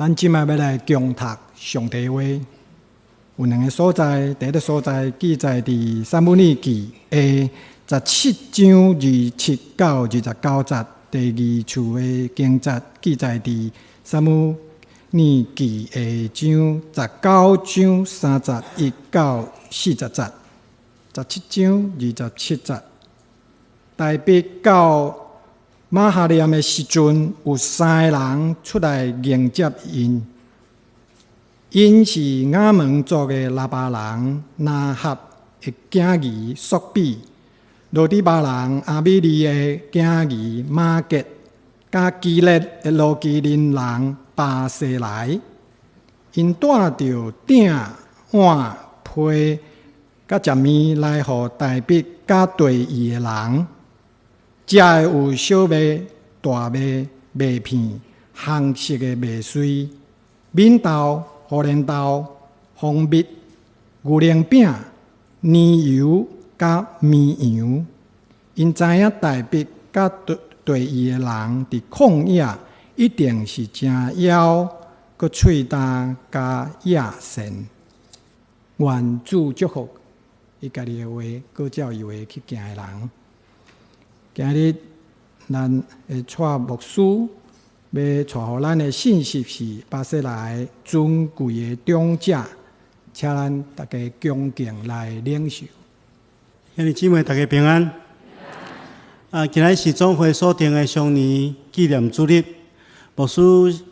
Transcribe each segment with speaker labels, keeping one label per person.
Speaker 1: 咱即摆要来共读上帝话，有两个所在。第一个所在记载伫撒母耳记的17章27到29节；第二处的经节记载伫撒母耳记的19章31到40节。17章27节，大卫到马哈念的时阵，有3个人出来迎接因。因是亚门族的拉巴人拿合的囝儿索比，罗底巴人阿米利的囝儿马吉，甲基列的罗基林人巴西来。因带着鼎、碗、被甲食面来，互大卫甲对伊的人。食的有小麦、大麦、麦片、红色的麦穗、敏豆、荷莲豆、蜂蜜、牛奶饼、奶油甲绵羊。因知影大卫甲对伊的人伫旷野一定是真枵，佮喙焦甲野神。愿主祝福伊家己的话，佮照伊话去行的人。今日咱会带牧师要带互咱的信息是巴西来尊贵的长者，请咱大家恭敬来领受。
Speaker 2: 兄弟姊妹，大家平安。今日是总会所定的常年纪念主日，牧师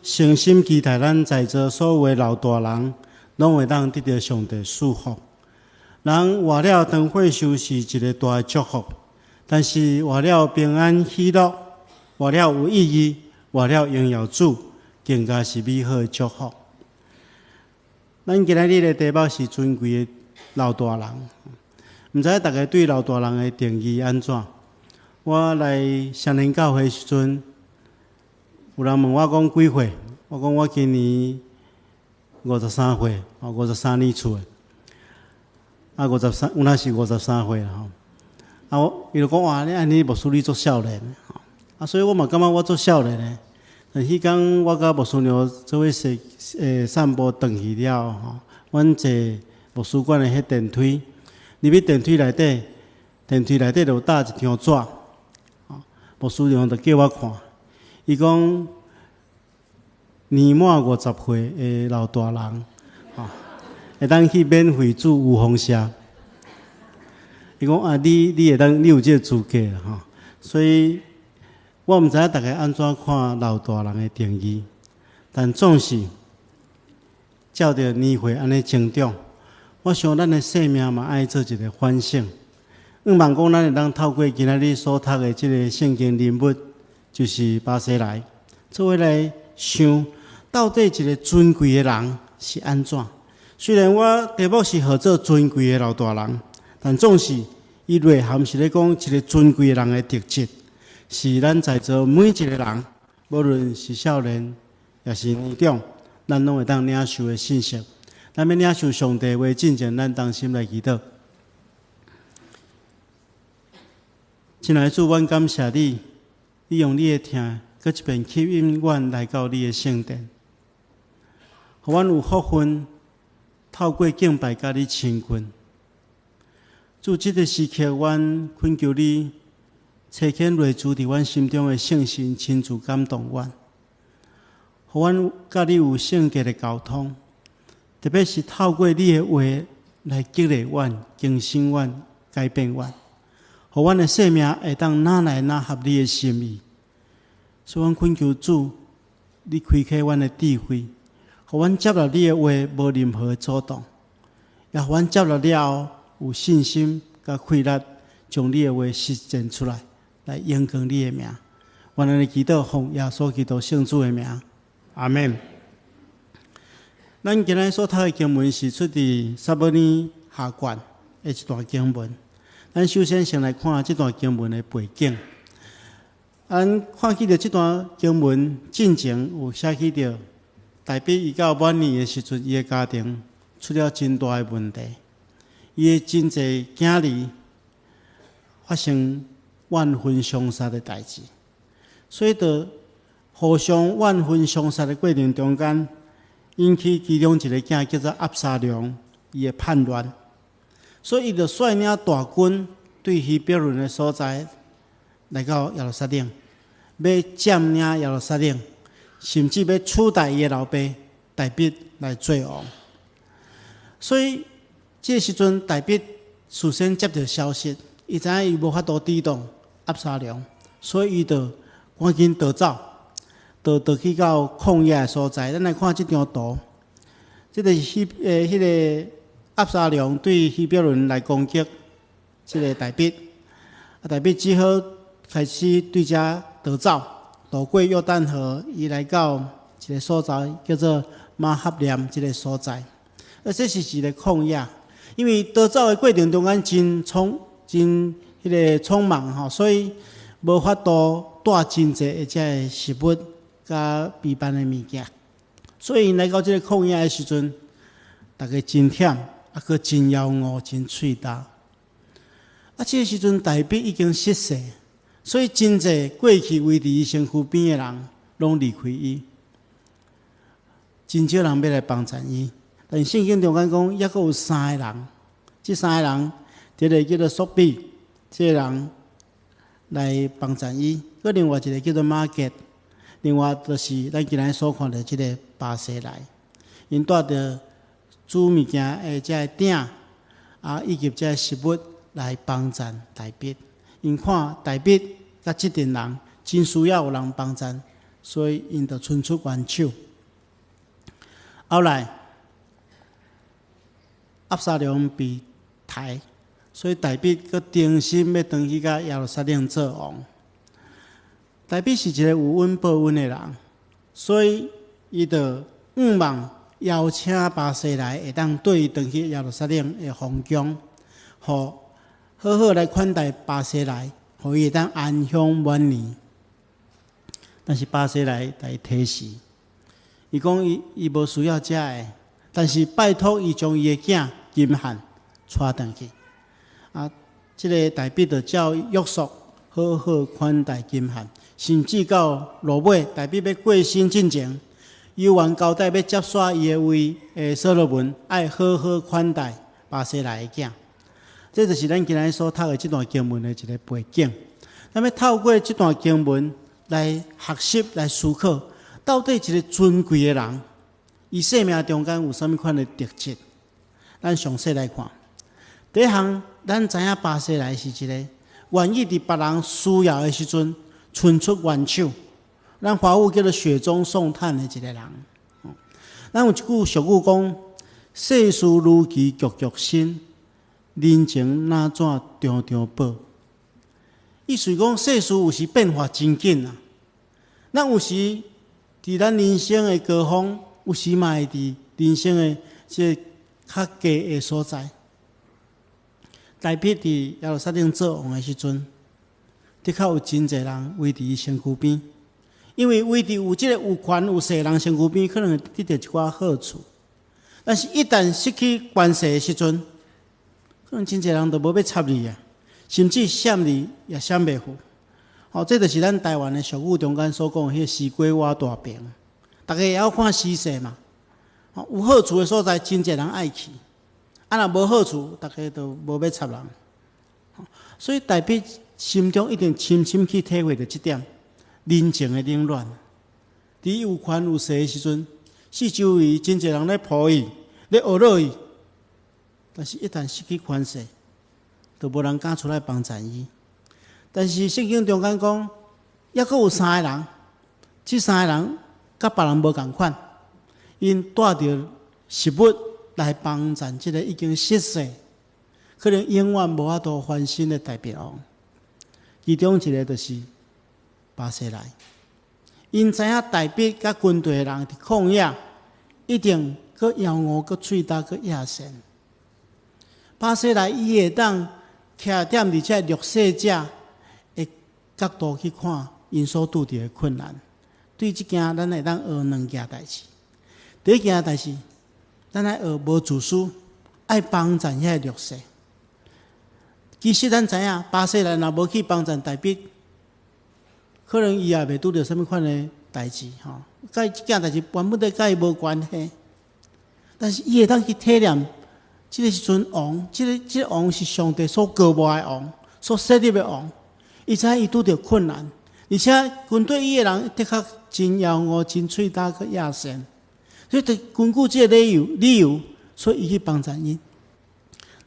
Speaker 2: 诚心期待咱在座所有的老大人，拢会当得到上帝祝福。人活了长岁数是一个大的祝福。但是活了平安喜乐，活了有意义，活了荣耀主，更加是美好的祝福。咱今日的题目是尊贵的老大人，毋知大家对老大人的定义安怎？我来双年教会时阵，有人问我讲几岁？我讲我今年53岁，53年出的。53，有那是53岁啦。伊就讲哇，你安尼牧师你做少年，所以我嘛感觉我做少年咧。但迄天我甲牧师娘做伙散步转去了，阮坐牧师馆的迄电梯，入去电梯内底，就搭一张纸，牧师娘就叫我看，伊讲年满50岁的老大人，会当去免费住有风社。伊讲你会当，你有这个资格啦，所以我毋知影大家安怎看老大人的定义，但总是照着年岁安尼成长，我想咱的生命嘛爱做一个反省。希望讲咱会当透过今仔日所读的这个圣经人物，就是巴西来，做伙来想，到底一个尊贵的人是安怎？虽然我题目是号做尊贵的老大人。但总是，伊内涵是咧讲一个尊贵的人的特质，是咱在座每一个人，无论是少年也是年长，咱拢会当领受的信息。咱要领受上帝话，进前咱当心来祈祷。亲爱的主，阮感谢你，你用你的听，搁一遍吸引阮来到你的圣殿，互阮有福分，透过敬拜甲你亲近。主，这个时刻，阮恳求你差遣内住伫阮心中的圣神，亲自感动阮，互阮甲你有圣洁的交通，特别是透过你的话来激励阮、更新阮、改变阮，互阮的生命会当哪来哪合你的心意。所以，阮恳求主，你开启阮的智慧，互阮接纳你的话，无任何的阻挡，也互阮接纳了后。有信心甲气力，将你的话实践出来，来荣光你的名。愿咱的祈祷奉耶稣基督圣主的名，阿门。咱今日所读的经文是出自撒母耳下卷的一段经文。咱首先先来看这段经文的背景。咱看起着这段经文进前有写起着，大卫伊到晚年的时阵，伊的家庭出了真大的问题。伊的真侪囝儿发生怨恨相杀的代志，所以互相怨恨相杀的过程中间，引起其中一个囝叫做押沙龙，伊的叛乱，所以伊就率领大军对希伯伦的所在来到耶路撒冷，要占领耶路撒冷，甚至要取代伊的老爸大卫来做王。所以这时阵，大卫事先接到消息，伊知影伊无法度抵挡押沙龙，所以伊就赶紧逃走，逃去到旷野的所在。咱来看这张图，这个是迄个押沙龙对希伯伦来攻击这个大卫，大卫只好开始对遮逃走，渡过约旦河，伊来到一个所在叫做马哈念这个所在。这是一个旷野，因为逃走的过程中间真迄个匆忙吼，所以无法度带真济的这食物甲备办的物件，所以来到这个旷野的时阵，大家真忝，佫真枵饿，真喙焦。这个时阵大卫已经失势，所以真济过去围伫伊身躯边的人拢离开伊，真少人要来帮衬伊。但圣经中间讲，还佫有3个人，这3个人，一个叫做索比，这个人来帮衬伊；佮另外一个叫做马吉，另外就是咱今日所看到这个巴西来，因带着煮物件的这鼎以及这食物来帮衬大卫。因看大卫甲这群人真需要有人帮衬，所以因就伸出援手。后来押沙龙被抬，所以大卫佮定心要回去到耶路撒冷做王。大卫是一个有稳保稳的人，所以伊就望邀请巴西来会当对伊回去耶路撒冷的皇宫，好好来款待巴西来，互伊会当安享晚年。但是巴西来来提示，伊讲伊无需要这个，但是拜托伊将伊的囝金汉带回去。这个大卫就照约束，好好款待金汉，甚至到落尾，大卫要过身之前，犹原交代要接续伊的位，所罗门爱好好款待巴西来的囝。这就是咱今日所读的这段经文的一个背景。咱要透过这段经文来学习、来思考，到底一个尊贵的人，伊生命中间有啥物款的特质？咱详细来看。第一项，咱知影巴西来是一个愿意伫别人需要的时阵伸出援手，咱华语叫做雪中送炭的一个人。咱有一句俗语讲：世事如棋局局新，人情哪怎场场报。意思讲，世事有时变化真紧啊。咱有时伫咱人生的高峰，有时嘛会伫人生的这较低的所在。大卫伫耶路撒冷做王的时阵，的确有真侪人围伫伊身躯边，因为围伫有即个有权有势人身躯边，可能会得到一寡好处。但是，一旦失去关系的时阵，可能真侪人都无要插你啊，甚至闪你也闪袂赴。这就是咱台湾的俗语中间所讲的迄个西瓜挖大饼，大家也要看时势嘛。有好处的所在，真侪人爱去；若无好处，大家都无要插人。所以大卫心中一定深深去体会到这点人情的冷暖。伫有权有势的时阵，四周围真侪人咧抱伊，咧学乐伊，但是一旦失去权势，就无人敢出来帮衬伊。但是圣经中间讲，还佫有3个人，这3个人甲别人无共款，因带着食物来帮衬这个已经失势，可能永远无法度翻身的大卫王。其中一个就是巴西来，因知影大卫甲军队的人伫旷野，一定佫枵饿、佫喙焦、佫野神。巴西来伊会当徛踮伫这弱势者的角度去看因所拄着的困难。对即件，咱会当学2件代志。第一件代志，咱爱学无自私，爱帮衬遐个弱势。其实咱知影，巴西来若无去帮衬大卫，可能伊也袂拄着什物款的代志吼。甲伊即件代志原本就甲伊无关系。但是伊会当去体验，即个时阵王，即个王是上帝所高牧的王，所设立的王。伊知伊拄着困难，而且军队伊的人的确真妖恶、真喙焦佮野善，所以根据即个理由，所以伊去帮助因。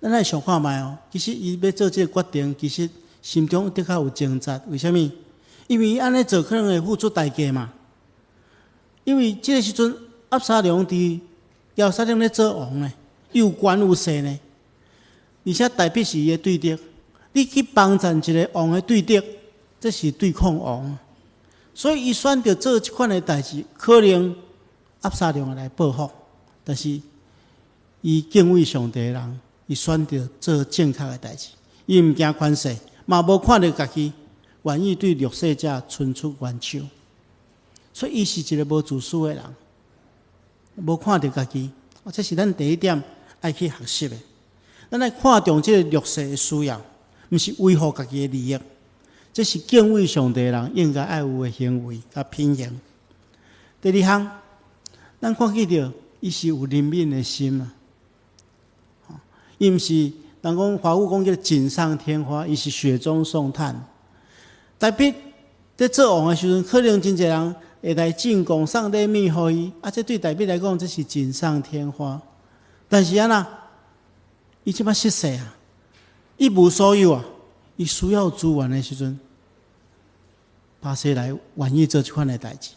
Speaker 2: 咱来想看卖哦，其实伊要做即个决定，其实心中的确有挣扎。为什么？因为伊安尼做可能会付出代价嘛。因为即个时阵，押沙龙伫耶路撒冷咧做王呢，有权有势呢，而且代表是伊的对敌。你去帮助一个王的对敌，这是对抗王，所以伊选择做即款的代志，可能押沙龙来报复，但是伊敬畏上帝的人，伊选择做正确的代志，伊毋惊权势，嘛无看到家己愿意对弱势者伸出援手，所以伊是一个无自私的人，无看到家己，这是咱第一点爱去学习的。咱爱看重这个弱势的需要。毋是维护家己的利益，这是敬畏上帝的人应该爱有的行为甲品行。第二项，咱看见到伊是有怜悯的心啊，伊毋是人讲华语讲叫锦上添花，伊是雪中送炭。代表在做王的时阵，可能真侪人会来进贡上礼物互伊，这对代表来讲，这是锦上添花。但是那，伊即摆失势啊。伊无所有啊！伊需要资源的时阵，巴西来愿意做即款的代志。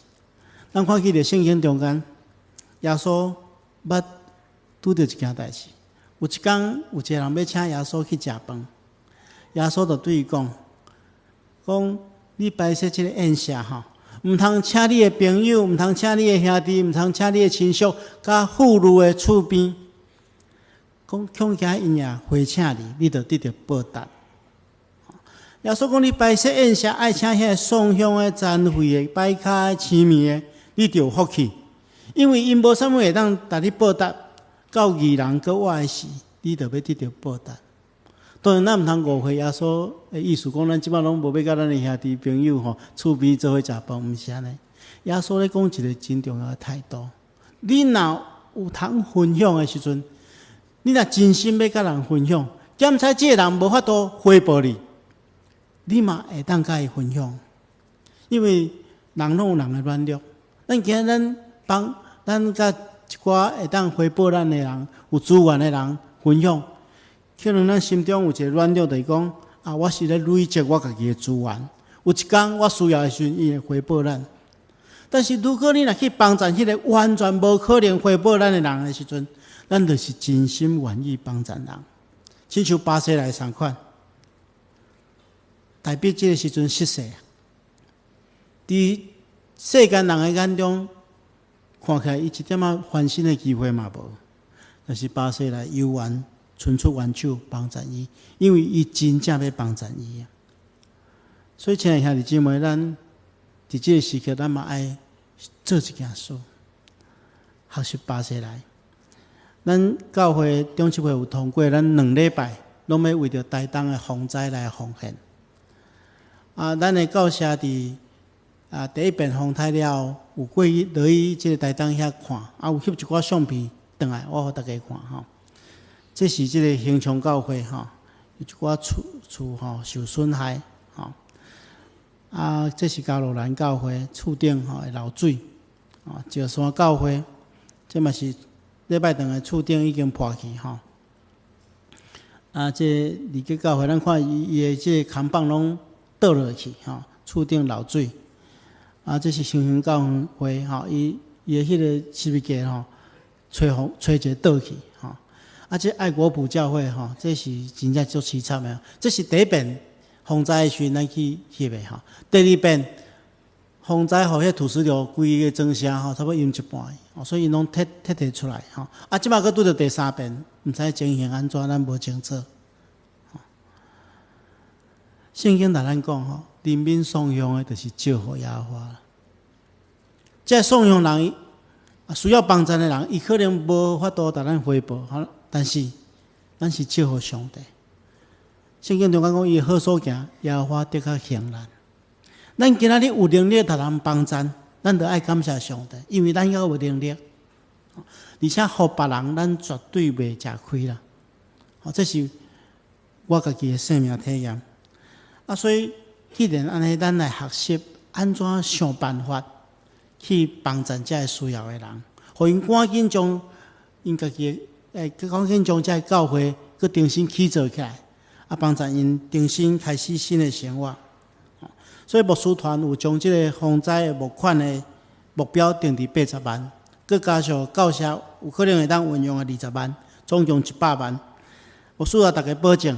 Speaker 2: 咱看见伫圣经中间，耶稣捌拄着一件代志。有一天，有一个人要请耶稣去食饭，耶稣就对伊讲：你摆设即个宴席吼，毋通请你的朋友，毋通请你的兄弟，毋通请你的亲属，甲妇女的厝边。恐惊因也回请你就得到报答。耶稣讲：你摆设宴席，爱请遐送香的、赞会的、摆卡的、青面的，你就有福气，因为因无啥物会当达你报答。到义人搁我的时，你就要得到报答。当然，咱毋通误会耶稣的意思，讲咱即摆拢无要甲咱的兄弟朋友吼厝边做伙食饭，毋是安尼。耶稣咧讲一个真重要的态度：你若有通分享的时阵。你若真心要甲人分享，检查这个人无法度回报你，你嘛会当甲伊分享，因为人拢有人的软弱。咱今日咱甲一寡会当回报咱的人、有资源的人分享，可能咱心中有一个软弱，就是讲我是咧累积我家己的资源，有一天我需要的时阵，伊会回报咱。但是如果你若去帮助迄个完全无可能回报咱的人的时阵，咱就是真心愿意帮助人，亲像巴西来同款，代表这个时阵失势。伫世间人的眼中，看起来伊一点仔翻身的机会嘛无，但是巴西来有缘伸出援手帮助伊，因为伊真正要帮助伊。所以，亲爱兄弟姊妹，咱伫这个时刻，咱嘛爱做一件事，学习巴西来。咱教会中执会有通过，咱2礼拜拢要为着台东的洪灾来奉献。咱的教社伫第一遍洪灾了，有过落去即个台东遐看，有翕一寡相片转来，我互大家看吼。这是即个兴昌教会吼，有一寡厝吼受损害吼。这是嘉罗兰教会厝顶吼的漏水，石山教会，这嘛是。礼拜堂的厝顶已经破去吼，这离个教会，咱看伊的这扛棒拢倒落去吼，厝顶漏水。这是新兴教会吼，伊的迄个十字架吼，吹一个倒去吼。这爱国埔教会吼，这是真正足凄惨的。这是第一遍洪灾的时阵咱去翕的吼，第二遍。洪灾吼，迄土石流规个庄城吼，差不多淹一半，所以因拢摕出来吼。即摆佫拄着第3遍，毋知情形安怎，咱无清楚。圣经甲咱讲吼，怜悯送香的，就是祝福耶和华。这送香人需要帮助的人，伊可能无法度甲咱回报，但是咱是祝福上帝。圣经中讲，伊好所行，耶和华得较行咱。咱今仔日有能力，互人帮助，咱就爱感谢上帝，因为咱还有能力。而且互别人，咱绝对袂吃亏啦。这是我家己的生命体验。所以既然安尼，咱来学习安怎想办法去帮助这个需要的人，互因赶紧将因家己赶紧将这个教会佮重新起造起来，帮助因重新开始新的生活。所以牧师团有将这个防灾的募款的目标定伫80万，佮加上教社有可能会当运用的20万，总共100万。牧师大家保证，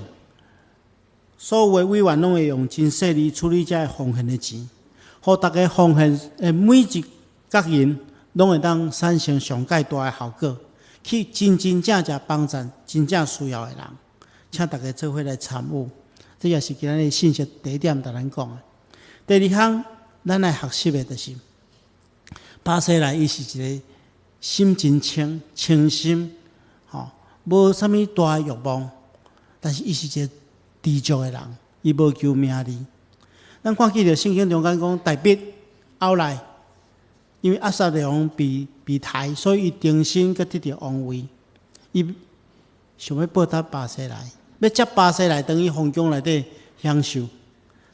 Speaker 2: 所有的委员拢会用真细腻处理这个奉献的钱，互大家奉献的每一角人拢会当产生上界大的效果，去真正帮助真正需要的人。请大家做伙来参与，这也是今日的信息第一点，甲咱讲的。第二项，咱来学习的就是巴西来，伊是一个心真清、清心，无啥物大欲望，但是伊是一个知足的人，伊无求名利。咱看记着圣经中间讲，大卫后来因为押撒龙被杀，所以伊重新佮得到王位，伊想要报答巴西来，要接巴西来，等于皇宫内底享受，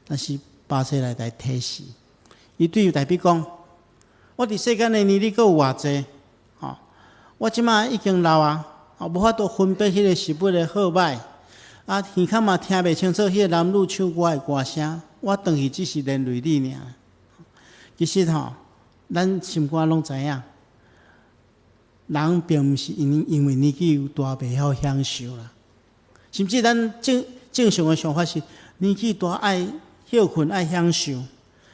Speaker 2: 但是巴西来来提示，伊对大卫讲：我伫世间的年，你阁有偌济？我即马已经老啊，无法度分辨迄个是不的好歹。耳孔嘛听袂清楚，迄个男女唱歌的歌声，我当时只是连累你尔。其实咱心肝拢知影，人并毋是因为年纪有大袂晓享受啦，甚至咱正常的想法是年纪大爱休困爱享受，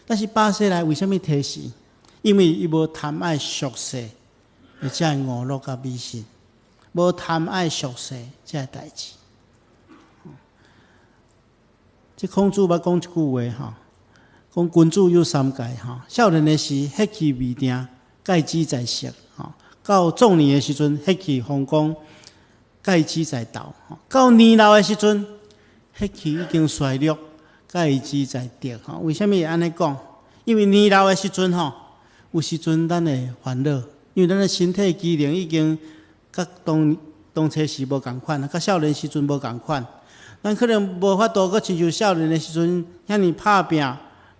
Speaker 2: 但是巴西来为什么提示？因为伊无贪爱俗世，而且娱乐甲美食，无贪爱俗世这个代志。这孔子捌讲一句话讲君子有三戒少年的时血气未定，戒之在色；到壮年的时阵，血气方刚，戒之在道；到年老的时阵，血气已经衰弱，戒之在德。为什么会安尼讲？因为年老的时阵有时阵咱会烦恼，因为咱的身体机能已经甲当初时无共款，甲少年时阵无共款。咱可能无法度，阁亲像少年的时阵，遐尼拍拼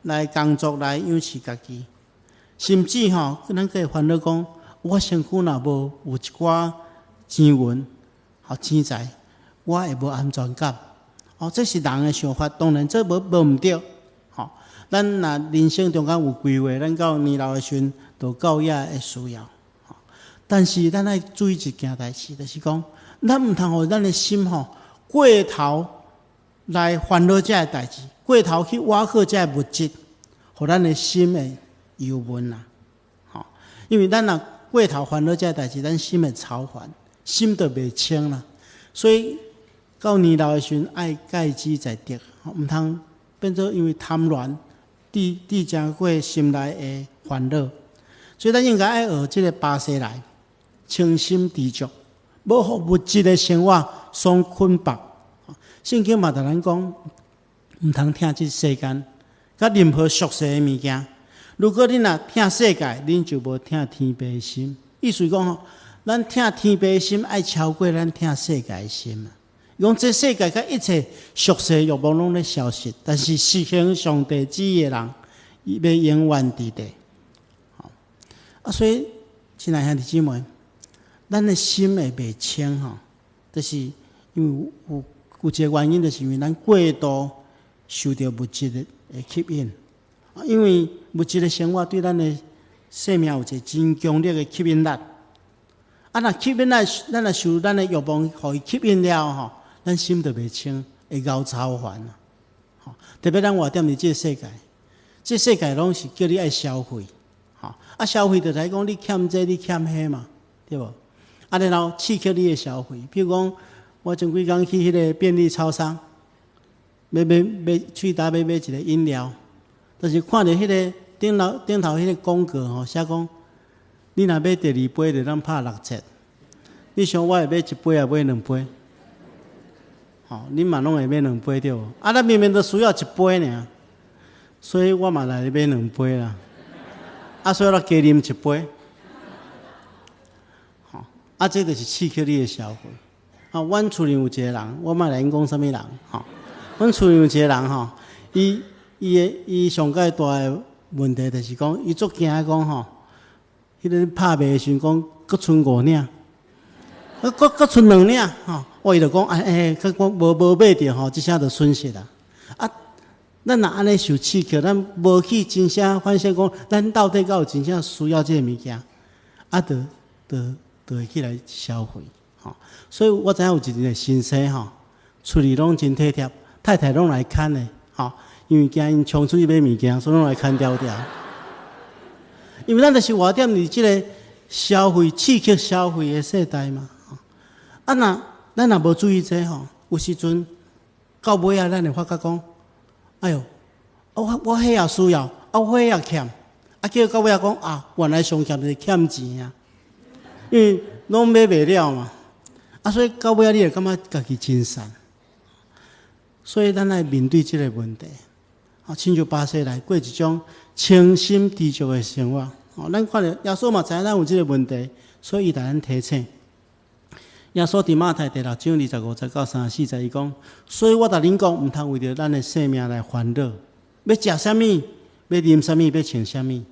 Speaker 2: 来工作来养饲家己，甚至咱可会烦恼讲，我身躯若无有一寡钱银钱财，我会无安全感。这是人的想法，当然这无毋对。咱若人生中间有规划，咱到年老的时阵，就教育的需要。但是咱爱注意一件代志，就是讲，咱毋通互咱的心过头来烦恼这个代志，过头去挖好这个物质，互咱的心会忧闷啦。因为咱若过头烦恼这个代志，咱心会操烦，心就袂清啦。所以到年老的时阵，爱戒之在德，毋通变做因为贪恋。地正过心内的烦恼，所以咱应该爱学这个巴西来清心知足，无互物质的生活所捆绑。圣经嘛，同咱讲，毋通听这世间甲任何俗世的物件。如果你若听世界，恁就无听天父的心。意思讲咱听天父的心，爱超过咱听世界的心。讲这世界甲一切俗世欲望拢咧消失，但是实行上帝旨意的人，伊要永远伫地。所以亲爱兄弟姊妹，咱的心会袂清就是因为有一个原因，就是因为咱过度受到物质的吸引。因为物质的生活对咱的生命有一个真强烈的吸引力。若吸引力，咱若受咱的欲望互伊吸引了咱心就袂清，会熬操烦啦。特别咱活踮伫这个世界，这世界拢是叫你爱消费，消费就来讲你欠这你欠迄嘛，对无？然后刺激你的消费，譬如讲，我前几工去迄个便利超商，买去搭买一个饮料，就是看着迄个顶头迄个广告写讲，你若买第二杯就当拍6折，你想我会买一杯也买2杯？恁嘛拢会买2杯对无？咱明明都需要1杯尔，所以我嘛来买2杯啦。所以我加啉1杯。这就是刺激你的消费。阮厝里有一个人，我莫来讲啥物人阮厝里有一个人伊上界大的问题就是讲，伊足惊讲迄个拍卖的时阵讲，佫剩5领，佫剩2领伊就讲佫无买着即下就损失啦。咱若安尼受刺激，咱无去真正反省讲，咱到底敢有真正需要即个物件，就会起来消费所以我知影有一日先生厝里拢真体贴，太太拢来看的因为惊因冲出去买物件，所以拢来看条条。因为咱就是活踮伫即个消费刺激消费的世代嘛咱若无注意这有时阵到尾啊，咱会发觉讲，哎哟，我迄也需要，我迄也欠，结果到尾啊讲原来上欠就是欠钱啊，因为拢买袂了嘛，所以到尾啊，你会感觉家己真善。所以咱来面对即个问题，亲像巴西来过一种清心知足的生活。咱看到耶稣嘛知影咱有即个问题，所以伊甲咱提醒。耶稣伫马太第6章25节到34节，伊讲：所以我甲恁讲，毋通为着咱的性命来烦恼，要食啥物，要啉啥物，要穿啥物。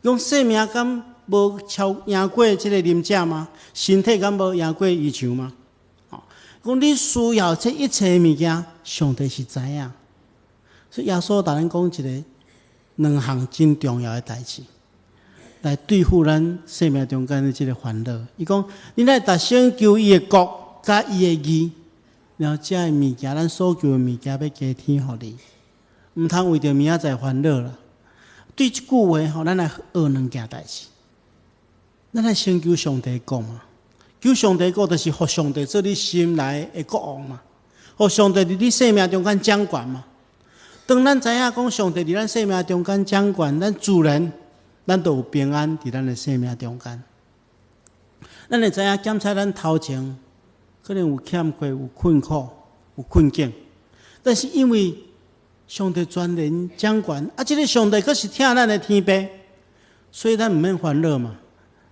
Speaker 2: 讲性命敢无赢过即个啉食吗？身体敢无赢过医生吗？讲你需要这一切物件，上帝是知影。所以耶稣甲咱讲一个2项真重要的代志，来对付咱生命中间的这个烦恼。伊讲，你来达先求伊的国，甲伊的义，然后这物件，咱所求的物件要加添互你，毋通为着明仔载烦恼啦。对即句话咱来学2件代志。咱来先求上帝国嘛，求上帝国就是互上帝做你心内的国王嘛，互上帝伫你生命中间掌管嘛。当咱知影讲上帝伫咱生命中间掌管，咱自然咱就有平安伫咱的生命中间。咱会知影检查咱头前可能有欠缺、有困苦、有困境，但是因为上帝全然掌管，这个上帝佫是疼咱的天父，所以咱毋免烦恼嘛。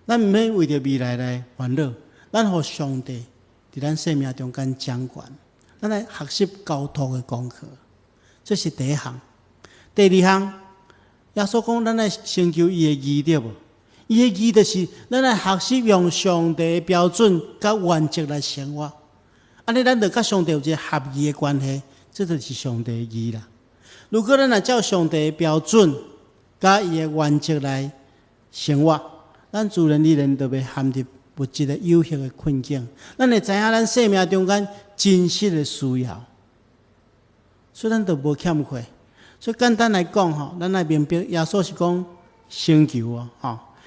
Speaker 2: 咱毋免为着未来来烦恼，咱互上帝伫咱生命中间掌管，咱来学习交托的功课，这是第一项。第2项，耶稣讲，咱来成就伊的义，对无？伊的义就是咱来学习用上帝的标准甲原则来生活，安尼咱就甲上帝有一个合意的关系，这就是上帝的义啦。如果咱若照上帝的标准甲伊的原则来生活，咱自然而然就袂陷入物质的有限的困境。咱会知影咱生命中间真实的需要，所以咱就无欠缺。所以简单来讲咱来明白耶稣是讲先求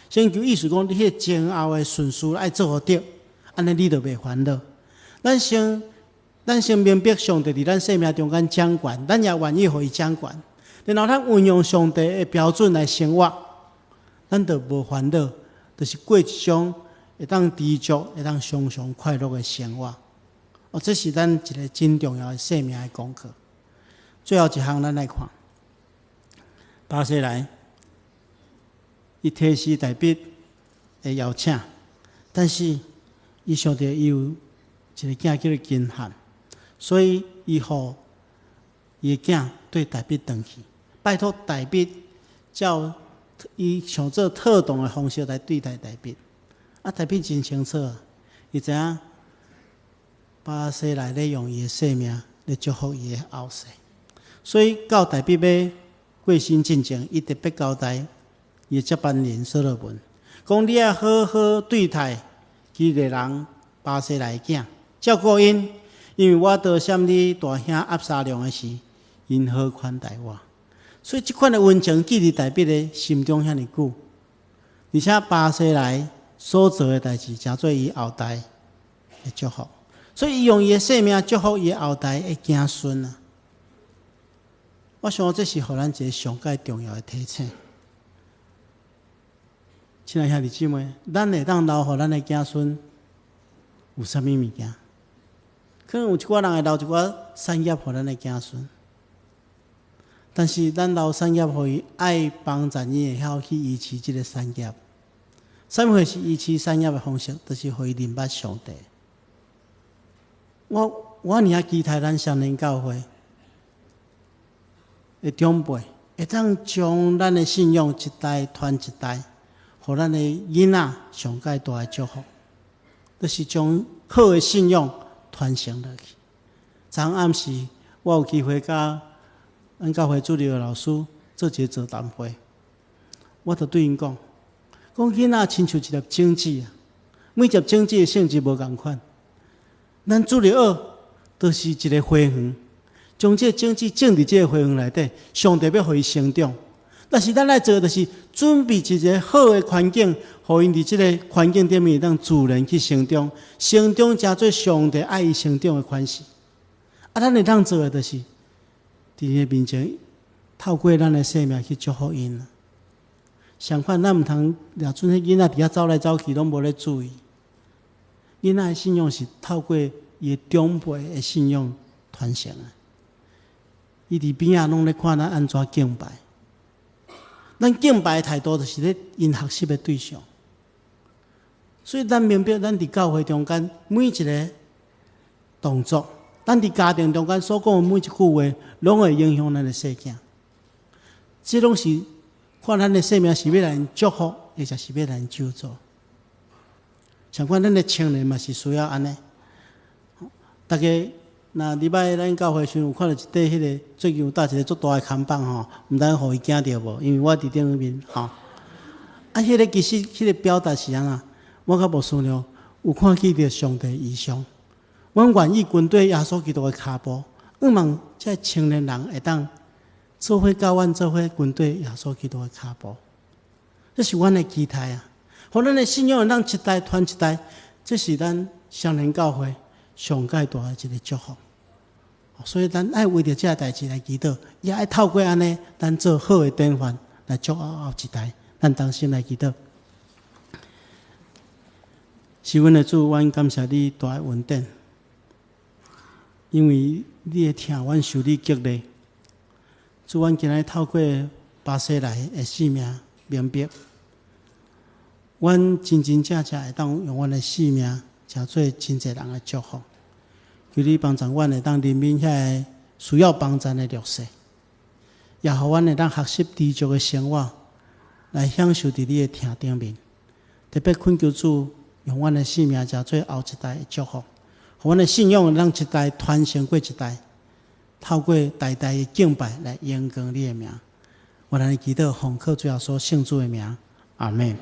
Speaker 2: 先求意思讲你迄个前后的顺序爱做好对，安尼你就袂烦恼。咱先明白上帝伫咱生命中间掌管，咱也愿意互伊掌管，然后咱运用上帝的标准来生活，咱就无烦恼。就是过一种会当知足、会当常常快乐的生活。这是咱一个真重要的生命的功课。最后一项，咱来看，巴西来，伊提示大笔的邀请，但是伊想到伊有一个囝叫做金汉，所以伊互伊的囝对大笔转去，拜托大笔叫。伊想做特动的方式来对待大笔，大笔真清楚伊知影巴西来咧用伊的生命来祝福伊的后世，所以到大笔要过身进前，伊特别交代伊的接班人所罗门，讲你要好好对待基列人巴西来的囝，照顾因，因为我得闪你大兄押沙龙的时，因好款待我。所以这款的温情记伫大笔的心中遐尼久，而且巴西来所做的代志，诚做伊后代的祝福。所以伊用伊的生命祝福伊后代的子孙啊！我想这是互咱一个上界重要的提醒。亲爱兄弟姊妹，咱会当留互咱的子孙有啥物物件？可能有一寡人会留一寡产业互咱的子孙。但是，咱留产业互伊，爱帮助伊会晓去维持即个产业，三会是一期三业的方式，就是互伊认捌上帝。我尔啊期待咱双年教会的长辈会当将咱的信仰一代传一代，互咱的囡仔上界大的祝福，就是将好的信仰传承落去。昨暗时我有机会甲咱教会主任的老师做一个座谈会，我就对因讲囡仔亲像一粒种子啊，每粒种子的性质无共款。咱主日学就是一个花园，将这种子种伫这个花园内底，上帝要互伊成长。但是咱爱做的就是准备一个好的环境，互因伫这个环境顶面当自然去成长，成长加做上帝爱伊成长的款式。咱会当做的就是伫伊面前透过咱的生命去祝福因。相反，咱毋通掠准迄囡仔伫遐走来走去，拢无咧注意。囡仔的信仰是透过伊的长辈的信仰传承的。伊伫边仔拢咧看咱安怎敬拜。咱敬拜的态度就是咧因学习的对象。所以咱明白，咱伫教会中间每一个动作，咱伫家庭中间所讲的每一句话，拢会影响咱的世界。这拢是看咱的生命是要来祝福，或者是要来咒詛。相反，咱的青年嘛是需要安尼。大家那礼拜咱教会时有看到一块迄个最近有搭一个足大的看板吼，毋知互伊惊着无？因为我伫顶面吼。迄个其实迄个表达是安怎？我较无思量，有看见着上帝意象。阮愿意跟对耶稣基督的脚步，希望这青年人会当做伙教阮做伙跟对耶稣基督的脚步。这是阮的期待啊！互咱的信仰让一代传一代，这是咱双年教会上界大的一个祝福。所以咱爱为着这代志来祈祷，也爱透过安尼，咱做好的典范来祝福后一代。咱同心来祈祷。是阮的主，阮感谢你大的恩典，因为你会听阮受你激励。主，阮今日透过巴西来的性命明白，阮真真正正会当用阮的性命，成做真侪人的祝福。求你帮助阮会当怜悯遐个需要帮助的弱势，也互阮会当学习知足的生活，来享受伫你的厅顶面。特别恳求主用阮的性命，成做后一代的祝福，互阮的信仰让一代传承过一代，透过代代的敬拜来荣光你的名。我来祈祷，奉靠主耶稣圣主的名，阿门。